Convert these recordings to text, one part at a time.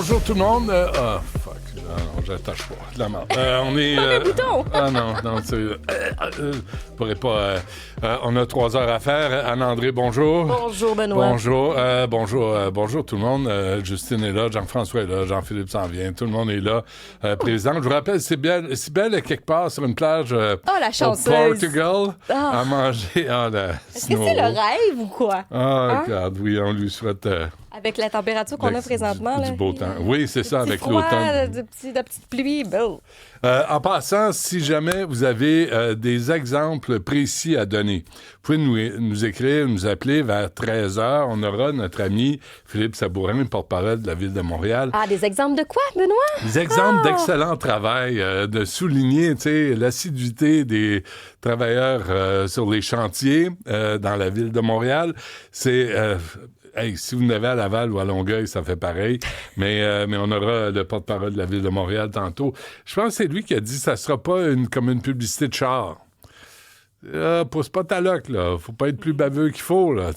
Bonjour tout le monde. Fuck. Non, j'attache pas. De la merde. On est. Non, c'est. Je pourrais pas. On a 3 heures à faire. Anne-André, bonjour. Bonjour, Benoît. Bonjour tout le monde. Justine est là, Jean-François est là, Jean-Philippe s'en vient. Tout le monde est là. Présent. Je vous rappelle, c'est belle est quelque part sur une plage La au chanceuse. Portugal à manger. Est-ce que c'est le rêve ou quoi? Regarde, oui, on lui souhaite. Avec la température qu'on a présentement. Du là, beau temps. Oui, c'est ça, avec froid, l'automne. de petites pluies. Bon. En passant, si jamais vous avez des exemples précis à donner, vous pouvez nous écrire, nous appeler vers 13h. On aura notre ami Philippe Sabourin, porte-parole de la Ville de Montréal. Des exemples de quoi, Benoît? Des exemples d'excellent travail, de souligner l'assiduité des travailleurs sur les chantiers dans la Ville de Montréal. C'est... si vous n'avez à Laval ou à Longueuil, ça fait pareil. Mais on aura le porte-parole de la Ville de Montréal tantôt. Je pense que c'est lui qui a dit que ça ne sera pas comme une publicité de char. Pousse pas ta loque, là. Faut pas être plus baveux qu'il faut, là.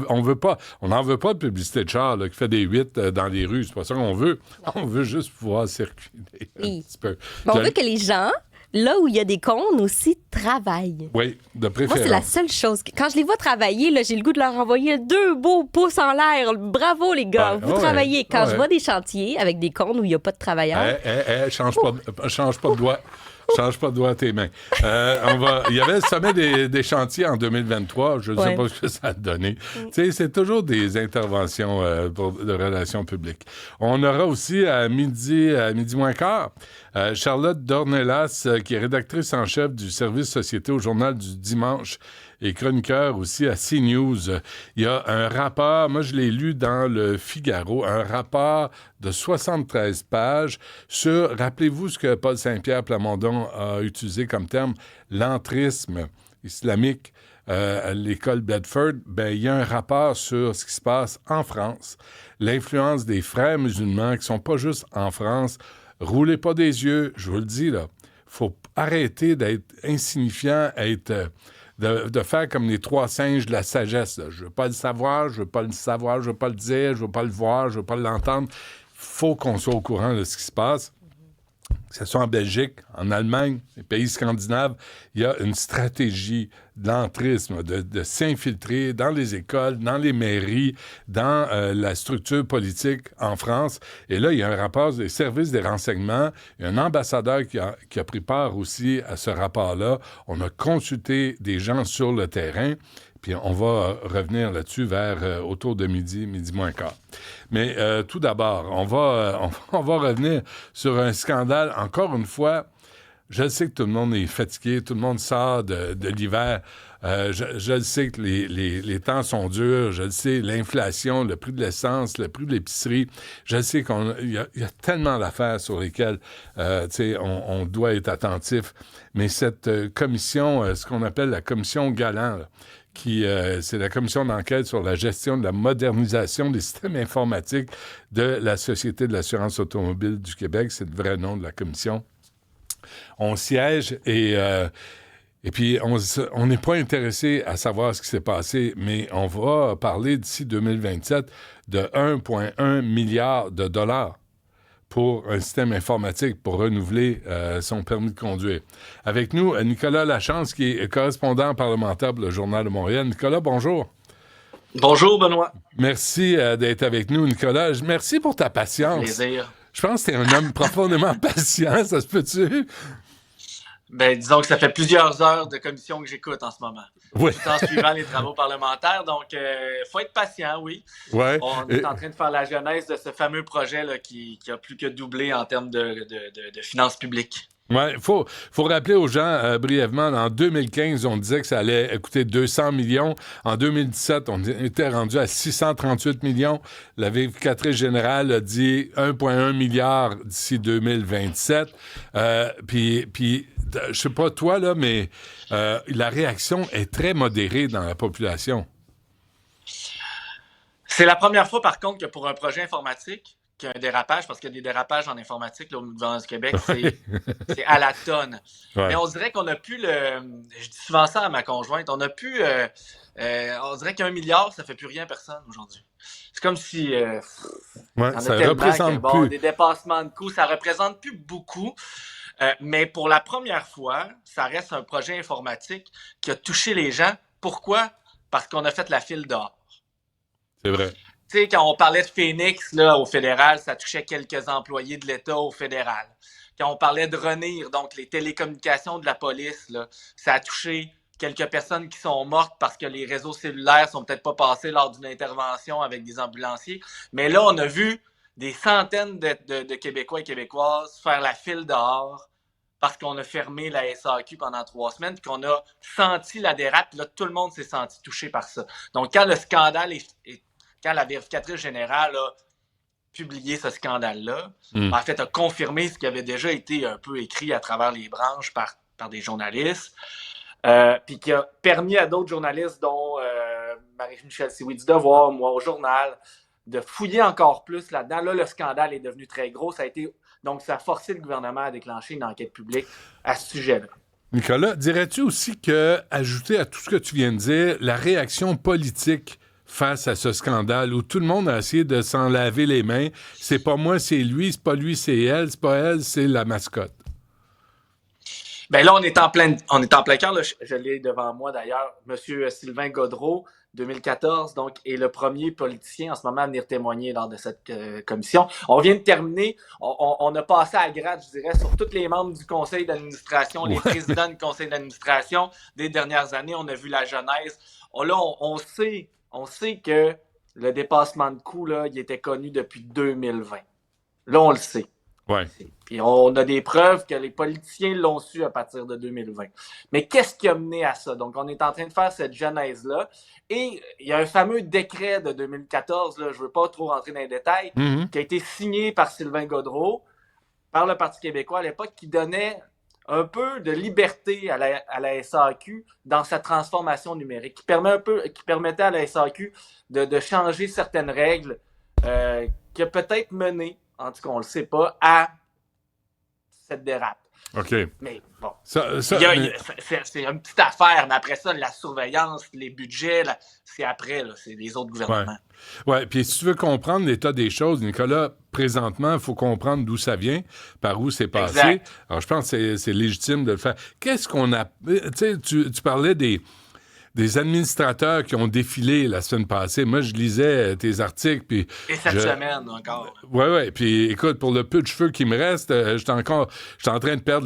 On veut pas. On n'en veut pas de publicité de char, là, qui fait des 8 dans les rues. C'est pas ça qu'on veut. Non. On veut juste pouvoir circuler un petit peu. On veut que les gens, là où il y a des cônes aussi, travaillent. Oui, de préférence. Moi, c'est la seule chose. Quand je les vois travailler, là, j'ai le goût de leur envoyer 2 beaux pouces en l'air. Bravo, les gars. Vous travaillez. Quand je vois des chantiers avec des cônes où il n'y a pas de travailleurs... change pas de doigt. Change pas de doigt à tes mains. Il y avait le sommet des chantiers en 2023. Je ne sais pas ce que ça a donné. Tu sais, c'est toujours des interventions de relations publiques. On aura aussi à midi moins quart, Charlotte Dornelas, qui est rédactrice en chef du service Société au Journal du Dimanche et chroniqueur aussi à CNews. Il y a un rapport, moi je l'ai lu dans le Figaro, un rapport de 73 pages sur, rappelez-vous ce que Paul Saint-Pierre Plamondon a utilisé comme terme, l'entrisme islamique à l'école Bedford. Il y a un rapport sur ce qui se passe en France, l'influence des frères musulmans qui sont pas juste en France. Roulez pas des yeux, je vous le dis, là. Faut arrêter d'être insignifiant, de faire comme les 3 singes de la sagesse. Là. Je veux pas le savoir, je veux pas le savoir, je veux pas le dire, je veux pas le voir, je veux pas l'entendre. Faut qu'on soit au courant de ce qui se passe. Que ce soit en Belgique, en Allemagne, les pays scandinaves, il y a une stratégie d'entrisme, de s'infiltrer dans les écoles, dans les mairies, dans la structure politique en France. Et là, il y a un rapport des services des renseignements. Il y a un ambassadeur qui a pris part aussi à ce rapport-là. On a consulté des gens sur le terrain. Puis on va revenir là-dessus vers autour de midi moins quart. Mais tout d'abord, on va revenir sur un scandale. Encore une fois, je sais que tout le monde est fatigué, tout le monde sort de l'hiver. Je le sais que les temps sont durs. Je le sais, l'inflation, le prix de l'essence, le prix de l'épicerie. Je sais qu'il y a tellement d'affaires sur lesquelles on doit être attentif. Mais cette commission, ce qu'on appelle la commission Galland, là, c'est la commission d'enquête sur la gestion de la modernisation des systèmes informatiques de la Société de l'assurance automobile du Québec. C'est le vrai nom de la commission. On siège et puis on n'est pas intéressé à savoir ce qui s'est passé, mais on va parler d'ici 2027 de 1,1 milliard de dollars pour un système informatique pour renouveler son permis de conduire. Avec nous, Nicolas Lachance, qui est correspondant parlementaire pour le Journal de Montréal. Nicolas, bonjour. Bonjour, Benoît. Merci d'être avec nous, Nicolas. Merci pour ta patience. Plaisir. Je pense que tu es un homme profondément patient, ça se peut-tu? Disons que ça fait plusieurs heures de commission que j'écoute en ce moment. Oui. Tout en suivant les travaux parlementaires. Donc, faut être patient, oui. Ouais. On est en train de faire la genèse de ce fameux projet là, qui a plus que doublé en termes de finances publiques. Oui, faut rappeler aux gens brièvement, en 2015, on disait que ça allait coûter 200 millions. En 2017, on était rendu à 638 millions. La vérificatrice générale a dit 1,1 milliard d'ici 2027. Puis je sais pas toi, là, mais la réaction est très modérée dans la population. C'est la première fois, par contre, que pour un projet informatique, qu'il y a un dérapage, parce qu'il y a des dérapages en informatique là, au gouvernement du Québec, c'est à la tonne. Ouais. Mais on dirait qu'on a pu je dis souvent ça à ma conjointe, on dirait qu'1 milliard, ça fait plus rien à personne aujourd'hui. C'est comme si ça représente plus. Des dépassements de coûts, ça représente plus beaucoup. Mais pour la première fois, ça reste un projet informatique qui a touché les gens. Pourquoi? Parce qu'on a fait la file dehors. C'est vrai. Tu sais, quand on parlait de Phoenix là, au fédéral, ça touchait quelques employés de l'État au fédéral. Quand on parlait de RENIR, donc les télécommunications de la police, là, ça a touché quelques personnes qui sont mortes parce que les réseaux cellulaires sont peut-être pas passés lors d'une intervention avec des ambulanciers. Mais là, on a vu des centaines de Québécois et Québécoises faire la file dehors parce qu'on a fermé la SAQ pendant 3 semaines, puis qu'on a senti la dérape, puis là, tout le monde s'est senti touché par ça. Donc, quand le scandale quand la vérificatrice générale a publié ce scandale-là, en fait, a confirmé ce qui avait déjà été un peu écrit à travers les branches par des journalistes, puis qui a permis à d'autres journalistes, dont Marie-Michel Sioui du Devoir, moi au Journal, de fouiller encore plus là-dedans. Là, le scandale est devenu très gros. Donc, ça a forcé le gouvernement à déclencher une enquête publique à ce sujet-là. Nicolas, dirais-tu aussi que, ajouté à tout ce que tu viens de dire, la réaction politique face à ce scandale où tout le monde a essayé de s'en laver les mains, c'est pas moi, c'est lui, c'est pas lui, c'est elle, c'est pas elle, c'est la mascotte. Bien là, on est en plein cœur. Je l'ai devant moi d'ailleurs. Monsieur Sylvain Gaudreault, 2014, donc, est le premier politicien en ce moment à venir témoigner lors de cette commission. On vient de terminer. On a passé à grade, je dirais, sur tous les membres du conseil d'administration, les présidents du conseil d'administration des dernières années. On a vu la genèse. Là, on sait que le dépassement de coûts, là, il était connu depuis 2020. Là, on le sait. Ouais. Puis on a des preuves que les politiciens l'ont su à partir de 2020. Mais qu'est-ce qui a mené à ça? Donc, on est en train de faire cette genèse-là. Et il y a un fameux décret de 2014, là, je ne veux pas trop rentrer dans les détails, qui a été signé par Sylvain Gaudreault, par le Parti québécois à l'époque, qui donnait un peu de liberté à la SAQ dans sa transformation numérique, qui permettait à la SAQ de changer certaines règles qui a peut-être mené, en tout cas on ne le sait pas, à cette dérape. OK. Mais bon, c'est une petite affaire, mais après ça, la surveillance, les budgets, c'est après, là, c'est les autres gouvernements. Oui, puis si tu veux comprendre l'état des choses, Nicolas, présentement, il faut comprendre d'où ça vient, par où c'est passé. Exact. Alors, je pense que c'est légitime de le faire. Qu'est-ce qu'on a... Tu sais, tu parlais des administrateurs qui ont défilé la semaine passée. Moi, je lisais tes articles, puis... Et cette semaine, encore. Oui. Puis, écoute, pour le peu de cheveux qui me reste, je suis en train de perdre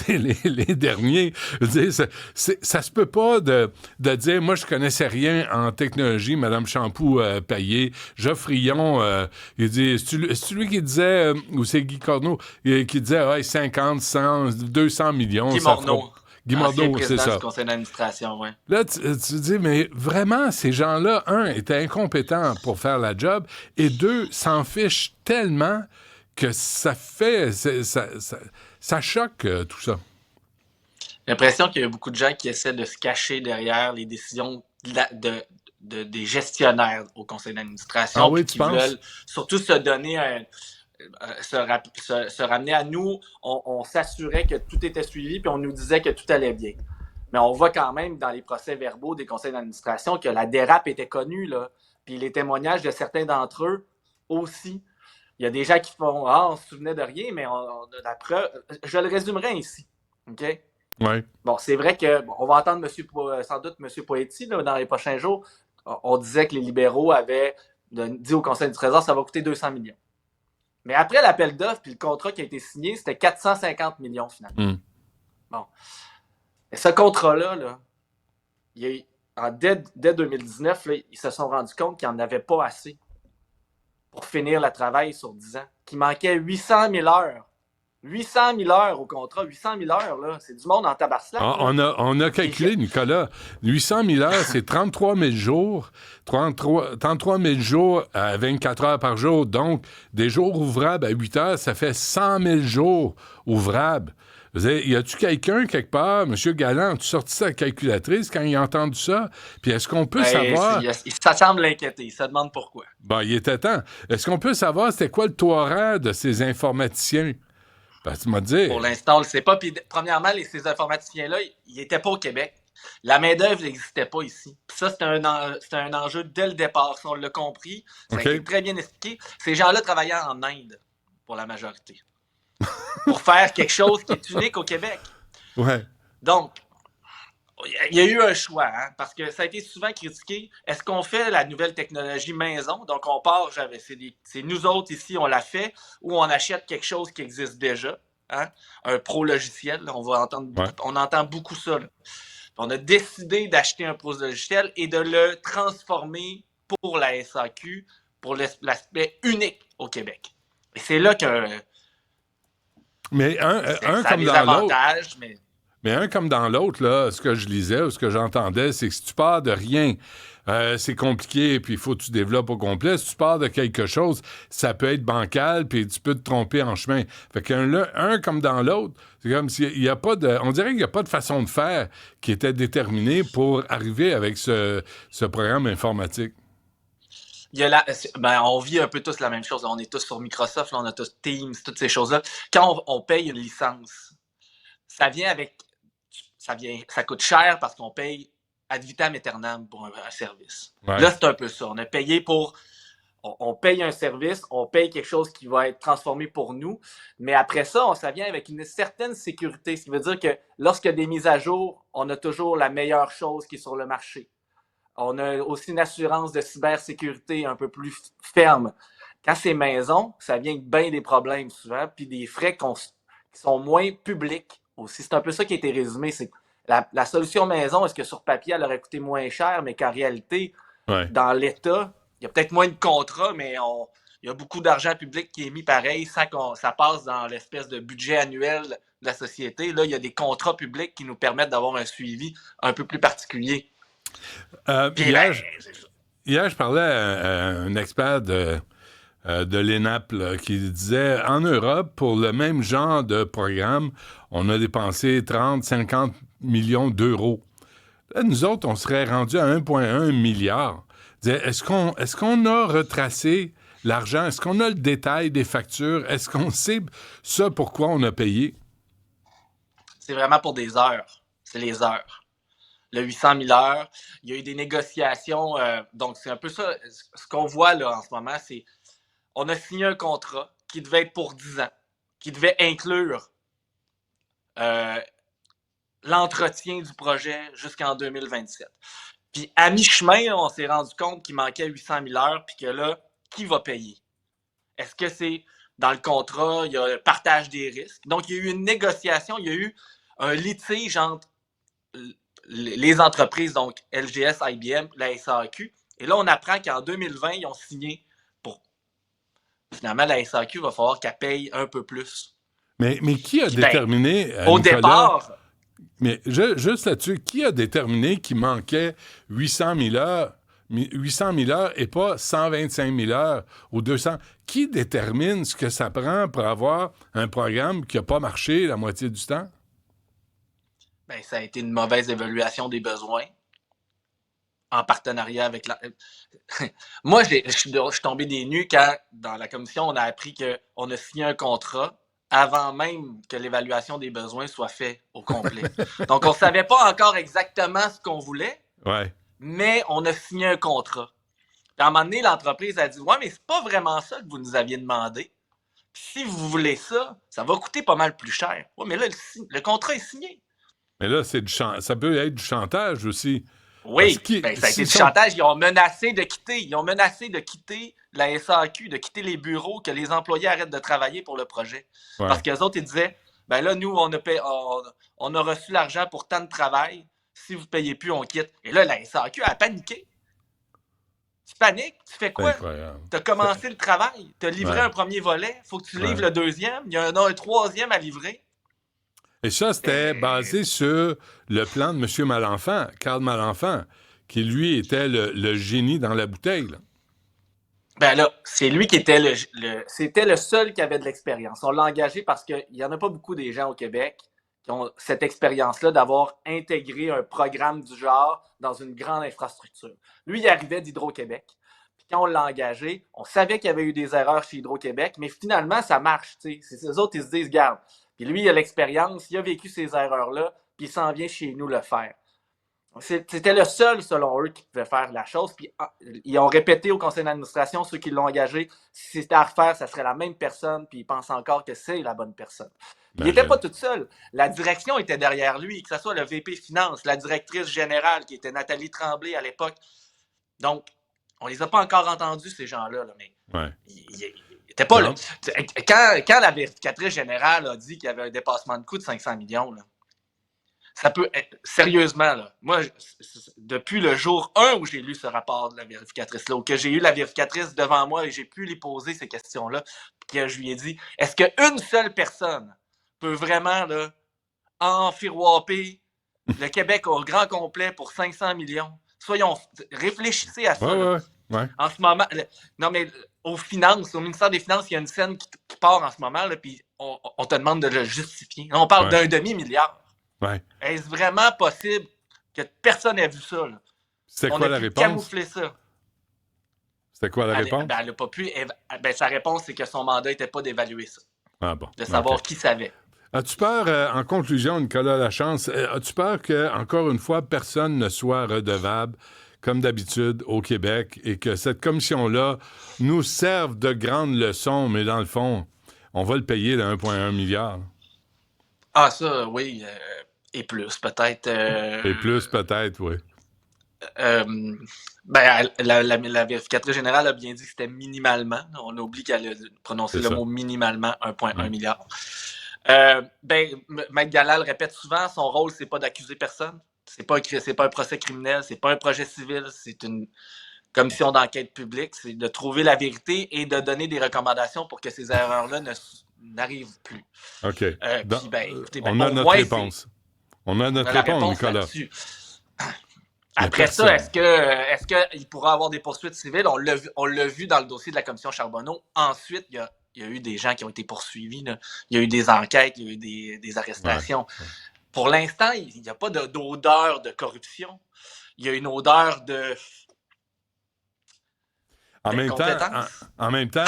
les derniers. Je veux dire, ça se peut pas de dire, moi, je connaissais rien en technologie, Mme Champoux-Payé, Geoffre Rion, il dit, c'est lui qui disait, ou c'est Guy Corneau, qui disait, 50, 100, 200 millions. Guy Morneau. Guy Morneau, c'est ça. Du conseil d'administration, oui. Là, tu dis, mais vraiment, ces gens-là, un, étaient incompétents pour faire la job, et deux, s'en fichent tellement que ça fait... Ça choque, tout ça. J'ai l'impression qu'il y a beaucoup de gens qui essaient de se cacher derrière les décisions des gestionnaires au conseil d'administration. Ah oui, tu penses? Veulent surtout se donner se ramener à nous, on s'assurait que tout était suivi, puis on nous disait que tout allait bien. Mais on voit quand même dans les procès-verbaux des conseils d'administration que la dérape était connue, là. Puis les témoignages de certains d'entre eux aussi. Il y a des gens qui font « Ah, on se souvenait de rien », mais on a la preuve. Je le résumerai ici. OK? Oui. Bon, c'est vrai que on va entendre sans doute M. Poetti là, dans les prochains jours. On disait que les libéraux avaient dit au Conseil du Trésor ça va coûter 200 millions. Mais après l'appel d'offres puis le contrat qui a été signé, c'était 450 millions finalement. Bon. Et ce contrat-là, là, dès 2019, là, ils se sont rendus compte qu'il n'y en avait pas assez pour finir le travail sur 10 ans. Qu'il manquait 800 000 heures 800 000 heures au contrat. 800 000 heures, là, c'est du monde en tabarnak. On a calculé, Nicolas, 800 000 heures, c'est 33 000 jours. 33 000 jours à 24 heures par jour. Donc, des jours ouvrables à 8 heures, ça fait 100 000 jours ouvrables. Y a-tu quelqu'un, quelque part, M. Galland, as-tu sorti sa calculatrice quand il a entendu ça? Puis est-ce qu'on peut savoir... Ça semble l'inquiéter. Il se demande pourquoi. Il était temps. Est-ce qu'on peut savoir c'était quoi le taux horaire de ces informaticiens? Parce que tu m'as dit... Pour l'instant, on ne le sait pas. Puis, premièrement, ces informaticiens-là, ils n'étaient pas au Québec. La main-d'œuvre n'existait pas ici. Puis ça, c'était un enjeu dès le départ. Si on l'a compris, ça a été très bien expliqué. Ces gens-là travaillaient en Inde, pour la majorité. Pour faire quelque chose qui est unique au Québec. Ouais. Donc, il y a eu un choix, parce que ça a été souvent critiqué. Est-ce qu'on fait la nouvelle technologie maison? Donc, on part, c'est nous autres ici, on l'a fait, ou on achète quelque chose qui existe déjà, un pro-logiciel. Là, on entend beaucoup ça. Là. On a décidé d'acheter un pro-logiciel et de le transformer pour la SAQ, pour l'aspect unique au Québec. Et c'est là que... Mais un comme dans l'autre. Mais un comme dans l'autre, là, ce que je lisais ou ce que j'entendais, c'est que si tu pars de rien, c'est compliqué, puis il faut que tu développes au complet. Si tu pars de quelque chose, ça peut être bancal, puis tu peux te tromper en chemin. Fait qu'un comme dans l'autre, c'est comme s'il n'y a pas de... On dirait qu'il n'y a pas de façon de faire qui était déterminée pour arriver avec ce programme informatique. On vit un peu tous la même chose. On est tous sur Microsoft, là, on a tous Teams, toutes ces choses-là. Quand on paye une licence, ça coûte cher parce qu'on paye ad vitam aeternam pour un service. Ouais. Là, c'est un peu ça. On paye un service, on paye quelque chose qui va être transformé pour nous, mais après ça, ça vient avec une certaine sécurité. Ce qui veut dire que lorsqu'il y a des mises à jour, on a toujours la meilleure chose qui est sur le marché. On a aussi une assurance de cybersécurité un peu plus ferme. Quand c'est maison, ça vient avec bien des problèmes souvent, puis des frais qui sont moins publics aussi. C'est un peu ça qui a été résumé. C'est la solution maison, est-ce que sur papier, elle aurait coûté moins cher, mais qu'en réalité, dans l'État, il y a peut-être moins de contrats, mais il y a beaucoup d'argent public qui est mis pareil sans que ça passe dans l'espèce de budget annuel de la société. Là, il y a des contrats publics qui nous permettent d'avoir un suivi un peu plus particulier. Hier, je parlais à un expert de l'ENAP là, qui disait en Europe, pour le même genre de programme, on a dépensé 30-50 millions d'euros. Là, nous autres, on serait rendu à 1,1 milliard. Est-ce qu'on a retracé l'argent? Est-ce qu'on a le détail des factures? Est-ce qu'on sait ça pourquoi on a payé? C'est vraiment pour des heures. C'est les heures. Le 800 000 heures. Il y a eu des négociations. Donc, c'est un peu ça. Ce qu'on voit là en ce moment, c'est on a signé un contrat qui devait être pour 10 ans, qui devait inclure l'entretien du projet jusqu'en 2027. Puis, à mi-chemin, on s'est rendu compte qu'il manquait 800 000 heures, puis que là, qui va payer? Est-ce que c'est dans le contrat, il y a le partage des risques? Donc, il y a eu une négociation, il y a eu un litige entre les entreprises, donc LGS, IBM, la SAQ. Et là, on apprend qu'en 2020, ils ont signé pour... Finalement, la SAQ va falloir qu'elle paye un peu plus. Mais qui a déterminé... au départ... Mais juste là-dessus, qui a déterminé qu'il manquait 800 000 heures et pas 125 000 heures ou 200? Qui détermine ce que ça prend pour avoir un programme qui n'a pas marché la moitié du temps? Ben, ça a été une mauvaise évaluation des besoins en partenariat avec la... Moi, je suis tombé des nues quand, dans la commission, on a appris qu'on a signé un contrat avant même que l'évaluation des besoins soit faite au complet. Donc, on ne savait pas encore exactement ce qu'on voulait, mais on a signé un contrat. Puis, à un moment donné, l'entreprise a dit « Ouais, mais c'est pas vraiment ça que vous nous aviez demandé. Puis, si vous voulez ça, ça va coûter pas mal plus cher. » Ouais, mais là, le contrat est signé. Mais là, ça peut être du chantage aussi. Oui, ça a été du chantage. Ils ont menacé de quitter. Ils ont menacé de quitter la SAQ, de quitter les bureaux, que les employés arrêtent de travailler pour le projet. Ouais. Parce qu'eux autres, ils disaient, ben là, nous, on a reçu l'argent pour tant de travail. Si vous ne payez plus, on quitte. Et là, la SAQ a paniqué. Tu paniques, tu fais quoi? Incroyable. Tu as commencé le travail, tu as livré un premier volet, il faut que tu livres le deuxième, il y en a un troisième à livrer. Et ça, c'était basé sur le plan de M. Malenfant, Karl Malenfant, qui, lui, était le génie dans la bouteille. Là. Ben là, c'est lui qui était c'était le seul qui avait de l'expérience. On l'a engagé parce qu'il n'y en a pas beaucoup des gens au Québec qui ont cette expérience-là d'avoir intégré un programme du genre dans une grande infrastructure. Lui, il arrivait d'Hydro-Québec. Puis quand on l'a engagé, on savait qu'il y avait eu des erreurs chez Hydro-Québec, mais finalement, ça marche. C'est eux autres, ils se disent, garde. Puis lui, il a l'expérience, il a vécu ces erreurs-là, puis il s'en vient chez nous le faire. C'était le seul, selon eux, qui pouvait faire la chose. Puis ils ont répété au conseil d'administration, ceux qui l'ont engagé, si c'était à refaire, ça serait la même personne, puis ils pensent encore que c'est la bonne personne. Il n'était pas tout seul. La direction était derrière lui, que ce soit le VP Finance, la directrice générale, qui était Nathalie Tremblay à l'époque. Donc, on les a pas encore entendus, ces gens-là, mais ils n'étaient pas là. Quand la vérificatrice générale a dit qu'il y avait un dépassement de coût de 500 millions, là, ça peut être, sérieusement, là, moi, depuis le jour 1 où j'ai lu ce rapport de la vérificatrice-là, où que j'ai eu la vérificatrice devant moi et j'ai pu lui poser ces questions-là, puis que je lui ai dit, est-ce qu'une seule personne peut vraiment là, enfiroiper le Québec au grand complet pour 500 millions? Réfléchissez à ça. Ouais. En ce moment, non mais aux finances, au ministère des Finances, il y a une scène qui part en ce moment, là, puis on te demande de le justifier. On parle d'un demi-milliard. Ouais. Est-ce vraiment possible que personne n'ait vu ça? Là? C'était quoi la réponse? Camoufler ça. C'était quoi la réponse? Elle n'a pas pu. Sa réponse, c'est que son mandat n'était pas d'évaluer ça. Ah bon. De savoir qui savait. As-tu peur, en conclusion, Nicolas Lachance, as-tu peur que, encore une fois, personne ne soit redevable, comme d'habitude, au Québec, et que cette commission-là nous serve de grande leçon, mais dans le fond, on va le payer de 1,1 milliard? Ah, ça, oui. Et plus, peut-être. Et plus, peut-être, oui. La vérificatrice générale a bien dit que c'était minimalement. On oublie qu'elle a prononcé le mot minimalement, 1,1 milliard. Maître Galal répète souvent, son rôle, c'est pas d'accuser personne. C'est pas un procès criminel, c'est pas un projet civil, c'est une commission d'enquête publique. C'est de trouver la vérité et de donner des recommandations pour que ces erreurs-là n'arrivent plus. OK. Écoutez, on a notre réponse. On a notre réponse, Nicolas. Là-dessus. Après ça, est-ce qu'il pourra avoir des poursuites civiles? On l'a vu dans le dossier de la commission Charbonneau. Ensuite, il y a eu des gens qui ont été poursuivis. Là. Il y a eu des enquêtes, il y a eu des arrestations. Ouais. Pour l'instant, il n'y a pas d'odeur de corruption. Il y a une odeur de... En même temps,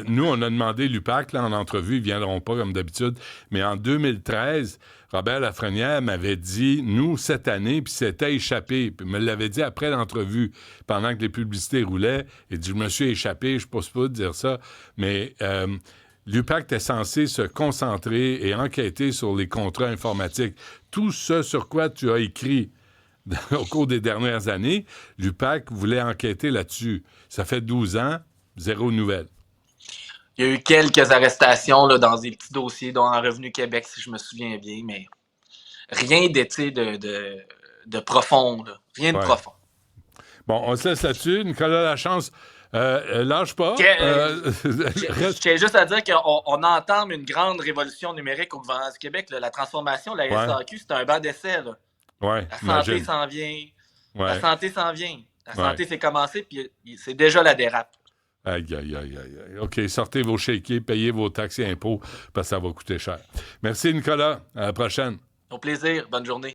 nous, on a demandé l'UPAC là, en entrevue, ils ne viendront pas comme d'habitude, mais en 2013, Robert Lafrenière m'avait dit, nous, cette année, puis c'était échappé, puis me l'avait dit après l'entrevue, pendant que les publicités roulaient, il dit, je me suis échappé, je ne pense pas de dire ça, mais l'UPAC était censé se concentrer et enquêter sur les contrats informatiques. Tout ce sur quoi tu as écrit au cours des dernières années, l'UPAC voulait enquêter là-dessus. Ça fait 12 ans, zéro nouvelle. Il y a eu quelques arrestations là, dans des petits dossiers, dont en Revenu Québec, si je me souviens bien, mais rien de profond. Là. Rien de profond. Bon, on se laisse là-dessus. Nicolas Lachance, lâche pas. Je tiens juste à dire qu'on entame une grande révolution numérique au gouvernement du Québec. Là. La transformation de la SAQ, c'est un banc d'essai. Là. Ouais, la santé s'en vient. Ouais. La santé s'en vient. La santé, c'est commencé, puis c'est déjà la dérape. Aïe. OK, sortez vos chéquiers, payez vos taxes et impôts, parce que ça va coûter cher. Merci, Nicolas. À la prochaine. Au plaisir. Bonne journée.